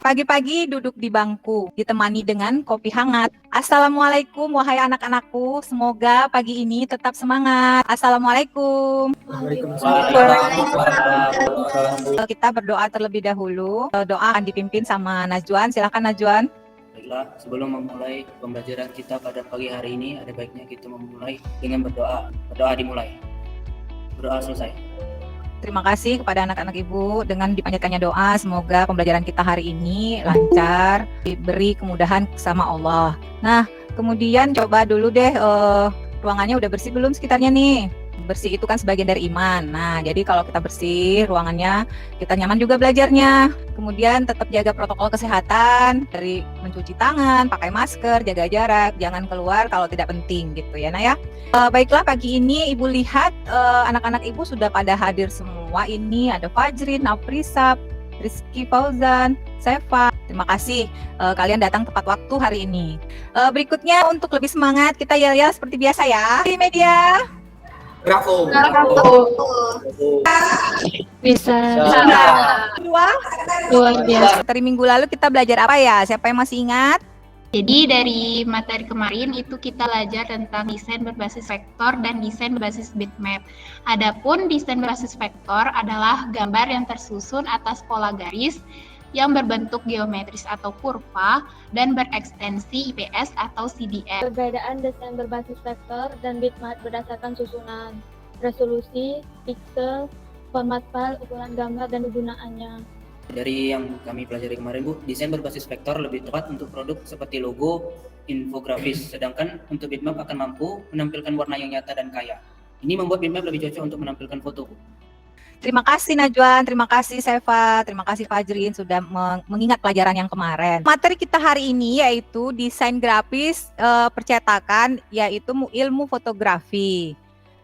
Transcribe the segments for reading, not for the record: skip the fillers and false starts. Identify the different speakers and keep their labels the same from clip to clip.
Speaker 1: Pagi-pagi duduk di bangku, ditemani dengan kopi hangat. Assalamualaikum wahai anak-anakku, semoga pagi ini tetap semangat. Assalamualaikum.
Speaker 2: Waalaikumsalam.
Speaker 1: Kita berdoa terlebih dahulu. Doa akan dipimpin sama Najwan. Silakan Najwan.
Speaker 2: Baiklah, sebelum memulai pembelajaran kita pada pagi hari ini, ada baiknya kita memulai dengan berdoa. Berdoa dimulai. Berdoa selesai.
Speaker 1: Terima kasih kepada anak-anak Ibu dengan dipanjatkannya doa. Semoga pembelajaran kita hari ini lancar, diberi kemudahan sama Allah. Nah, kemudian coba dulu deh, ruangannya udah bersih belum sekitarnya nih? Bersih itu kan sebagian dari iman. Nah, jadi kalau kita bersih ruangannya, kita nyaman juga belajarnya. Kemudian tetap jaga protokol kesehatan, dari mencuci tangan, pakai masker, jaga jarak, jangan keluar kalau tidak penting gitu ya, Nah ya. Baiklah, pagi ini Ibu lihat anak-anak Ibu sudah pada hadir semua. Ini ada Fajrin, Afrisab, Rizky Fauzan, Sefa. Terima kasih kalian datang tepat waktu hari ini. Berikutnya untuk lebih semangat kita yel-yel seperti biasa ya. Di media.
Speaker 3: Bravo.
Speaker 4: Bisa.
Speaker 1: Luar biasa. Dari minggu lalu kita belajar apa ya? Siapa yang masih ingat?
Speaker 4: Jadi dari materi kemarin itu kita belajar tentang desain berbasis vektor dan desain berbasis bitmap. Adapun desain berbasis vektor adalah gambar yang tersusun atas pola garis yang berbentuk geometris atau kurva dan berekstensi IPS atau CDF.
Speaker 5: Perbedaan desain berbasis vektor dan bitmap berdasarkan susunan, resolusi, pixel, format file, ukuran gambar, dan kegunaannya.
Speaker 2: Dari yang kami pelajari kemarin, Bu, desain berbasis vektor lebih tepat untuk produk seperti logo, infografis, sedangkan untuk bitmap akan mampu menampilkan warna yang nyata dan kaya. Ini membuat bitmap lebih cocok untuk menampilkan foto, Bu.
Speaker 1: Terima kasih Najwan, terima kasih Sefa, terima kasih Fajrin sudah mengingat pelajaran yang kemarin. Materi kita hari ini yaitu desain grafis percetakan, yaitu ilmu fotografi.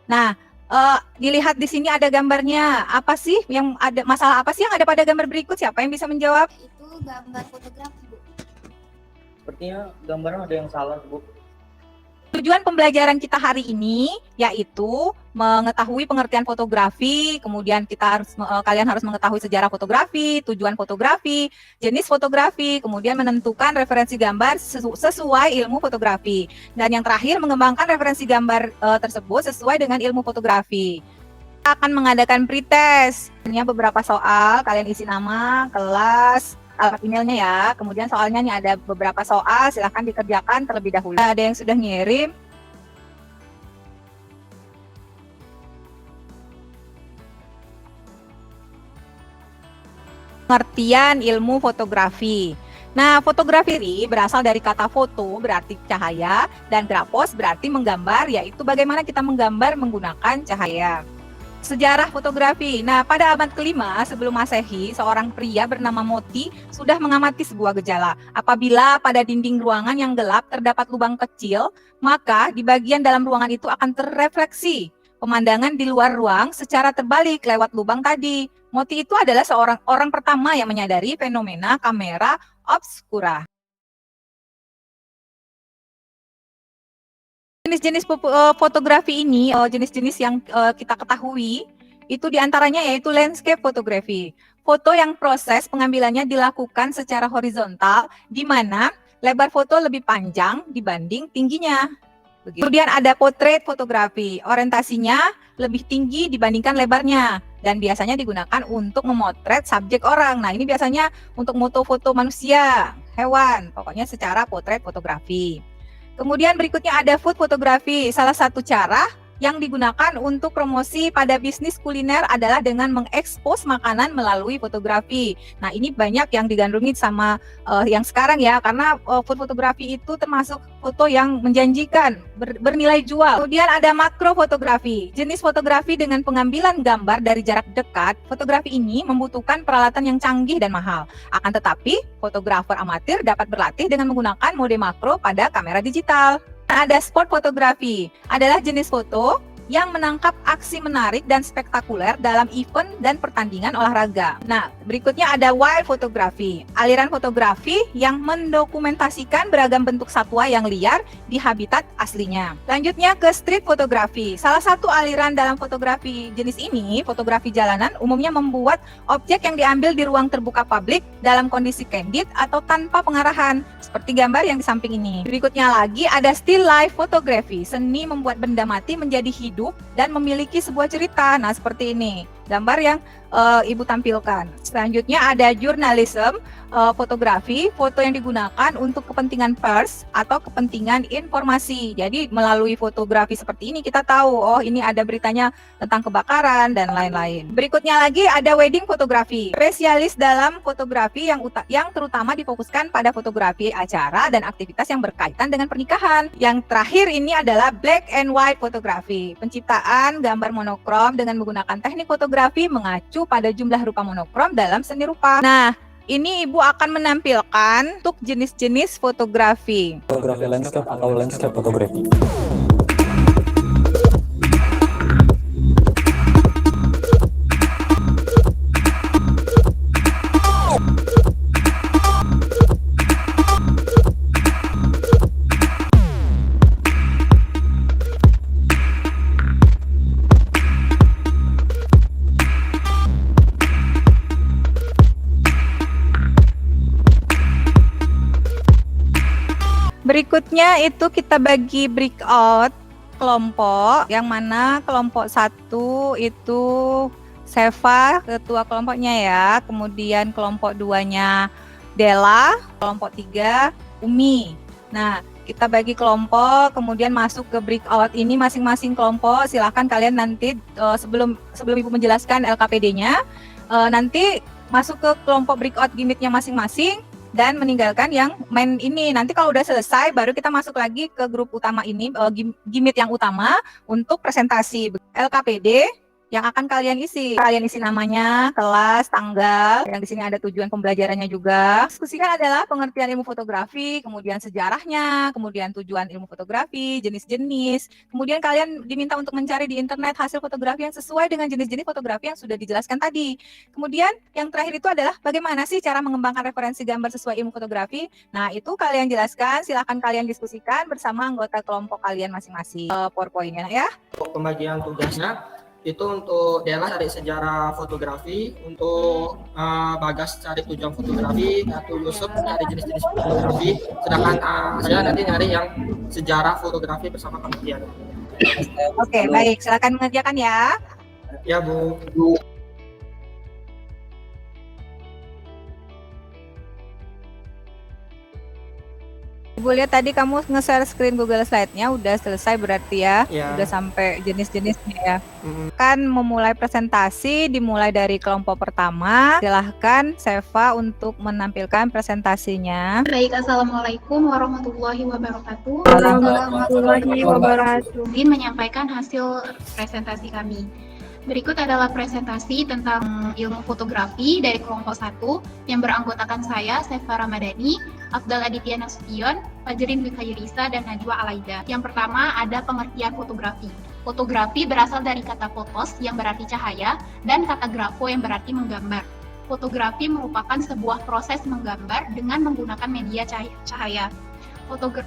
Speaker 1: Nah, dilihat di sini ada gambarnya. Apa sih yang ada, masalah apa sih yang ada pada gambar berikut? Siapa yang bisa menjawab?
Speaker 6: Itu gambar fotografi, Bu.
Speaker 3: Sepertinya gambarnya ada yang salah, Bu.
Speaker 1: Tujuan pembelajaran kita hari ini yaitu mengetahui pengertian fotografi, kemudian kalian harus mengetahui sejarah fotografi, tujuan fotografi, jenis fotografi, kemudian menentukan referensi gambar sesuai ilmu fotografi, dan yang terakhir mengembangkan referensi gambar tersebut sesuai dengan ilmu fotografi. Kita akan mengadakan pretest. Hanya beberapa soal, kalian isi nama, kelas, alamat emailnya ya. Kemudian soalnya nih ada beberapa soal, silahkan dikerjakan terlebih dahulu. Ada yang sudah ngirim. Pengertian ilmu fotografi. Nah, fotografi ini berasal dari kata foto berarti cahaya dan grafos berarti menggambar, yaitu bagaimana kita menggambar menggunakan cahaya. Sejarah fotografi. Nah, pada abad kelima sebelum Masehi, seorang pria bernama Moti sudah mengamati sebuah gejala. Apabila pada dinding ruangan yang gelap terdapat lubang kecil, maka di bagian dalam ruangan itu akan terrefleksi pemandangan di luar ruang secara terbalik lewat lubang tadi. Moti itu adalah seorang orang pertama yang menyadari fenomena kamera obscura. Jenis-jenis fotografi ini, jenis-jenis yang kita ketahui, itu diantaranya yaitu landscape fotografi. Foto yang proses pengambilannya dilakukan secara horizontal, di mana lebar foto lebih panjang dibanding tingginya. Begitu. Kemudian ada portrait fotografi, orientasinya lebih tinggi dibandingkan lebarnya, dan biasanya digunakan untuk memotret subjek orang. Nah, ini biasanya untuk foto manusia, hewan, pokoknya secara portrait fotografi. Kemudian berikutnya ada food fotografi. Salah satu cara yang digunakan untuk promosi pada bisnis kuliner adalah dengan mengekspos makanan melalui fotografi. Nah, ini banyak yang digandrungi sama yang sekarang ya, karena food fotografi itu termasuk foto yang menjanjikan, bernilai jual. Kemudian ada makro fotografi. Jenis fotografi dengan pengambilan gambar dari jarak dekat. Fotografi ini membutuhkan peralatan yang canggih dan mahal. Akan tetapi, fotografer amatir dapat berlatih dengan menggunakan mode makro pada kamera digital. Ada sport fotografi, adalah jenis foto yang menangkap aksi menarik dan spektakuler dalam event dan pertandingan olahraga. Nah, berikutnya ada wild photography, aliran fotografi yang mendokumentasikan beragam bentuk satwa yang liar di habitat aslinya. Lanjutnya ke street photography. Salah satu aliran dalam fotografi jenis ini, fotografi jalanan, umumnya membuat objek yang diambil di ruang terbuka publik dalam kondisi candid atau tanpa pengarahan, seperti gambar yang di samping ini. Berikutnya lagi ada still life photography, seni membuat benda mati menjadi hidup dan memiliki sebuah cerita. Nah, seperti ini gambar yang Ibu tampilkan. Selanjutnya ada journalism fotografi, foto yang digunakan untuk kepentingan pers atau kepentingan informasi. Jadi melalui fotografi seperti ini kita tahu, oh ini ada beritanya tentang kebakaran dan lain-lain. Berikutnya lagi ada wedding fotografi, spesialis dalam fotografi yang terutama difokuskan pada fotografi acara dan aktivitas yang berkaitan dengan pernikahan. Yang terakhir ini adalah black and white fotografi, penciptaan gambar monokrom dengan menggunakan teknik fotografi mengacu pada jumlah rupa monokrom dalam seni rupa. Nah, ini Ibu akan menampilkan untuk jenis-jenis fotografi.
Speaker 7: Fotografi landscape atau landscape fotografi.
Speaker 1: Berikutnya itu kita bagi breakout kelompok, yang mana kelompok 1 itu Seva, ketua kelompoknya ya, kemudian kelompok 2-nya Della, kelompok 3 Umi. Nah, kita bagi kelompok, kemudian masuk ke breakout ini masing-masing kelompok. Silahkan kalian nanti sebelum Ibu menjelaskan LKPD-nya, nanti masuk ke kelompok breakout gimitnya masing-masing dan meninggalkan yang main ini. Nanti kalau udah selesai baru kita masuk lagi ke grup utama ini, gimit yang utama untuk presentasi LKPD yang akan kalian isi. Kalian isi namanya, kelas, tanggal, yang di sini ada tujuan pembelajarannya juga. Diskusikan adalah pengertian ilmu fotografi, kemudian sejarahnya, kemudian tujuan ilmu fotografi, jenis-jenis. Kemudian kalian diminta untuk mencari di internet hasil fotografi yang sesuai dengan jenis-jenis fotografi yang sudah dijelaskan tadi. Kemudian yang terakhir itu adalah bagaimana sih cara mengembangkan referensi gambar sesuai ilmu fotografi. Nah, itu kalian jelaskan, silahkan kalian diskusikan bersama anggota kelompok kalian masing-masing. PowerPoint-nya ya.
Speaker 3: Untuk pembagian tugasnya, itu untuk Della cari sejarah fotografi, untuk Bagas cari tujuan fotografi, atau Yusuf cari jenis-jenis fotografi, sedangkan saya nanti nyari yang sejarah fotografi bersama pengertian.
Speaker 1: Oke, baik, silakan mengerjakan ya.
Speaker 3: Ya Bu.
Speaker 1: Ibu lihat tadi kamu nge-share screen Google Slide-nya udah selesai berarti ya,
Speaker 3: Ya.
Speaker 1: udah sampai jenis-jenisnya ya. Kan memulai presentasi dimulai dari kelompok pertama. Silahkan Seva untuk menampilkan presentasinya.
Speaker 4: Baik, Assalamualaikum warahmatullahi wabarakatuh.
Speaker 5: Warahmatullahi wabarakatuh.
Speaker 4: Izin menyampaikan hasil presentasi kami. Berikut adalah presentasi tentang ilmu fotografi dari kelompok 1 yang beranggotakan saya, Seva Ramadhani, Afdal Aditya Nasution, Fajrin Dwi Khairisa, dan Najwa Alaida. Yang pertama ada pengertian fotografi. Fotografi berasal dari kata fotos yang berarti cahaya dan kata grafo yang berarti menggambar. Fotografi merupakan sebuah proses menggambar dengan menggunakan media cahaya.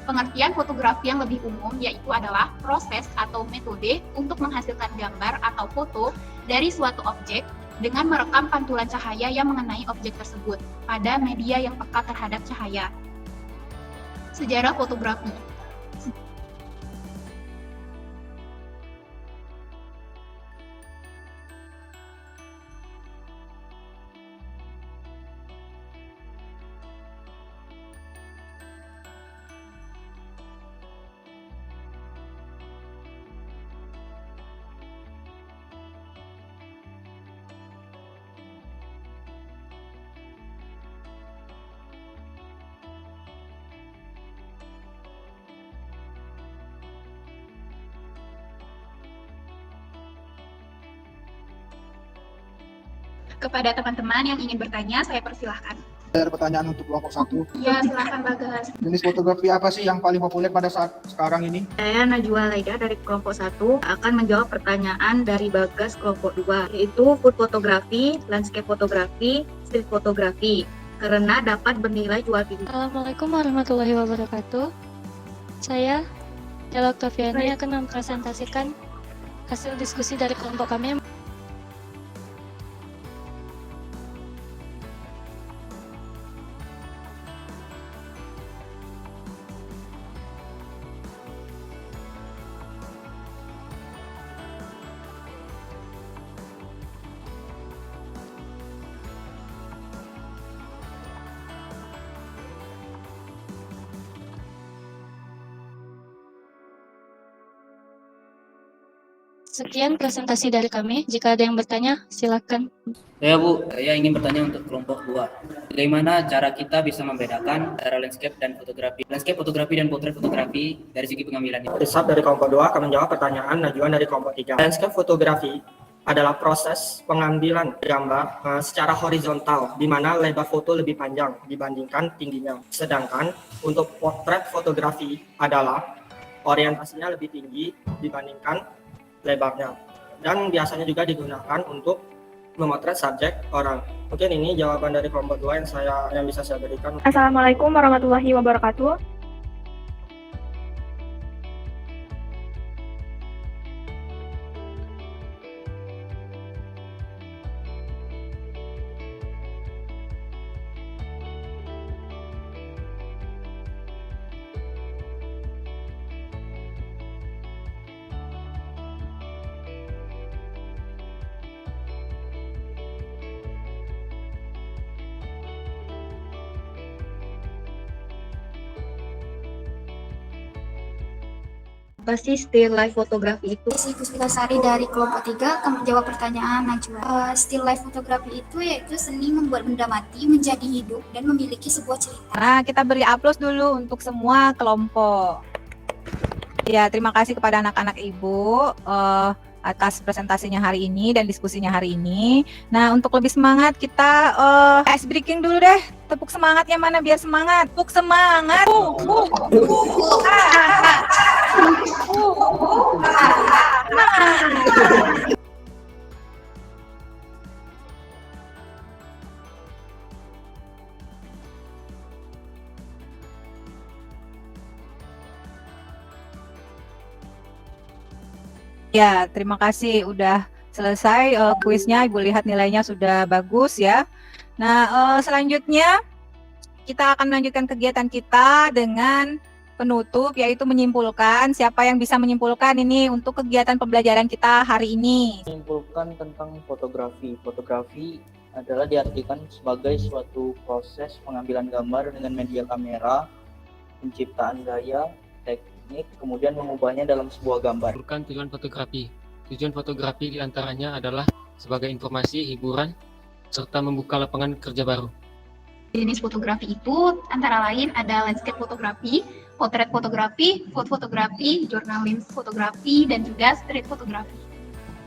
Speaker 4: Pengertian fotografi yang lebih umum yaitu adalah proses atau metode untuk menghasilkan gambar atau foto dari suatu objek dengan merekam pantulan cahaya yang mengenai objek tersebut pada media yang peka terhadap cahaya. Sejarah fotografi. Kepada teman-teman yang ingin bertanya, saya persilahkan.
Speaker 8: Ada pertanyaan untuk kelompok 1.
Speaker 4: Ya, silakan Bagas.
Speaker 8: Jenis fotografi apa sih yang paling populer pada saat sekarang ini?
Speaker 9: Saya Najwa Laida dari kelompok 1 akan menjawab pertanyaan dari Bagas kelompok 2, yaitu food fotografi, landscape fotografi, street fotografi, karena dapat bernilai jual tinggi.
Speaker 5: Assalamualaikum warahmatullahi wabarakatuh. Saya Ella Oktaviani akan mempresentasikan hasil diskusi dari kelompok kami. Sekian presentasi dari kami. Jika ada yang bertanya, silakan.
Speaker 2: Saya Bu, saya ingin bertanya untuk kelompok 2. Bagaimana cara kita bisa membedakan antara landscape dan fotografi? Landscape fotografi dan potret fotografi dari segi pengambilannya.
Speaker 3: Risab dari kelompok 2 akan menjawab pertanyaan Najwa dari kelompok 3. Landscape fotografi adalah proses pengambilan gambar secara horizontal, di mana lebar foto lebih panjang dibandingkan tingginya. Sedangkan untuk potret fotografi adalah orientasinya lebih tinggi dibandingkan lebarnya, dan biasanya juga digunakan untuk memotret subjek orang. Mungkin ini jawaban dari kelompok 2 yang bisa saya berikan.
Speaker 5: Assalamualaikum warahmatullahi wabarakatuh.
Speaker 9: Apa sih still life fotografi itu?
Speaker 6: Desi Puspitasari dari kelompok 3 akan menjawab pertanyaan Najwa. Still life fotografi itu yaitu seni membuat benda mati menjadi hidup dan memiliki sebuah cerita.
Speaker 1: Nah, kita beri aplaus dulu untuk semua kelompok. Ya, terima kasih kepada anak-anak Ibu atas presentasinya hari ini dan diskusinya hari ini. Nah, untuk lebih semangat kita ice breaking dulu deh. Tepuk semangatnya mana biar semangat. Tepuk semangat. Ya, terima kasih udah selesai kuisnya. Ibu lihat nilainya sudah bagus ya. Nah, selanjutnya kita akan melanjutkan kegiatan kita dengan penutup, yaitu menyimpulkan. Siapa yang bisa menyimpulkan ini untuk kegiatan pembelajaran kita hari ini?
Speaker 10: Menyimpulkan tentang fotografi. Fotografi adalah diartikan sebagai suatu proses pengambilan gambar dengan media kamera, penciptaan gaya, teknik, kemudian mengubahnya dalam sebuah gambar.
Speaker 11: Bukan tujuan fotografi. Tujuan fotografi diantaranya adalah sebagai informasi, hiburan, serta membuka lapangan kerja baru.
Speaker 4: Jenis fotografi itu antara lain ada landscape fotografi, potret fotografi, food fotografi, journalism fotografi, dan juga street fotografi.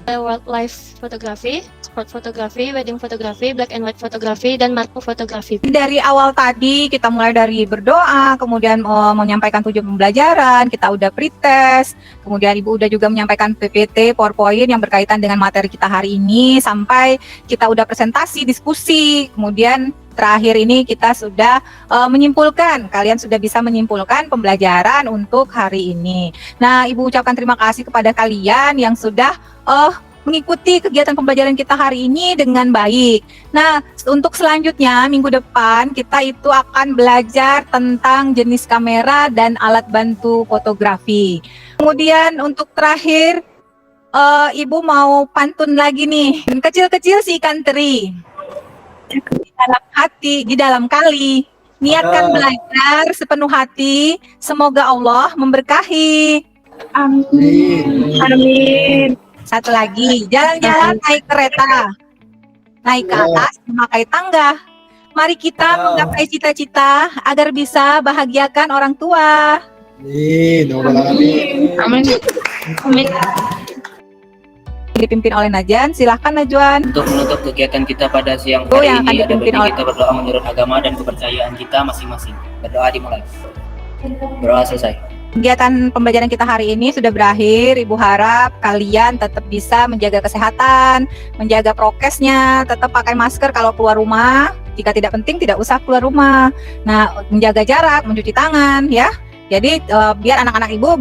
Speaker 5: Wildlife fotografi, sport fotografi, wedding fotografi, black and white fotografi, dan makro fotografi.
Speaker 1: Dari awal tadi kita mulai dari berdoa, kemudian menyampaikan tujuan pembelajaran, kita udah pretest, kemudian Ibu udah juga menyampaikan PPT, PowerPoint yang berkaitan dengan materi kita hari ini, sampai kita udah presentasi, diskusi, kemudian terakhir ini kita sudah menyimpulkan, kalian sudah bisa menyimpulkan pembelajaran untuk hari ini. Nah, Ibu ucapkan terima kasih kepada kalian yang sudah mengikuti kegiatan pembelajaran kita hari ini dengan baik. Nah, untuk selanjutnya minggu depan kita itu akan belajar tentang jenis kamera dan alat bantu fotografi. Kemudian untuk terakhir, Ibu mau pantun lagi nih. Kecil-kecil si ikan teri. Di dalam hati, di dalam kali. Niatkan belajar sepenuh hati. Semoga Allah memberkahi.
Speaker 5: Amin. Amin.
Speaker 1: Satu lagi, jalan-jalan naik kereta, naik ke atas memakai tangga. Mari kita menggapai cita-cita agar bisa bahagiakan orang tua.
Speaker 8: Amin.
Speaker 4: Amin. Amin.
Speaker 1: dipimpin oleh Najwan. Silahkan Najwan.
Speaker 2: Untuk menutup kegiatan kita pada siang
Speaker 1: Itu
Speaker 2: hari
Speaker 1: yang akan
Speaker 2: ini ada
Speaker 1: dipimpin
Speaker 2: baiknya
Speaker 1: oleh-
Speaker 2: kita berdoa menurut agama dan kepercayaan kita masing-masing. Berdoa dimulai. Berdoa selesai.
Speaker 1: Kegiatan pembelajaran kita hari ini sudah berakhir. Ibu harap kalian tetap bisa menjaga kesehatan, menjaga prokesnya, tetap pakai masker kalau keluar rumah. Jika tidak penting, tidak usah keluar rumah. Nah, menjaga jarak, mencuci tangan, ya. Jadi biar anak-anak ibu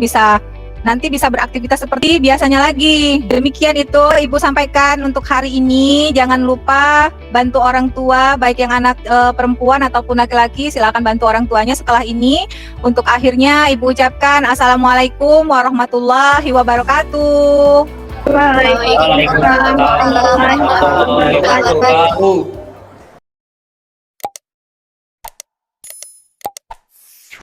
Speaker 1: nanti bisa beraktivitas seperti biasanya lagi. Demikian itu ibu sampaikan untuk hari ini. Jangan lupa bantu orang tua, baik yang anak perempuan ataupun laki-laki. Silakan bantu orang tuanya setelah ini. Untuk akhirnya ibu ucapkan Assalamualaikum warahmatullahi wabarakatuh.
Speaker 2: Waalaikumsalam warahmatullahi wabarakatuh.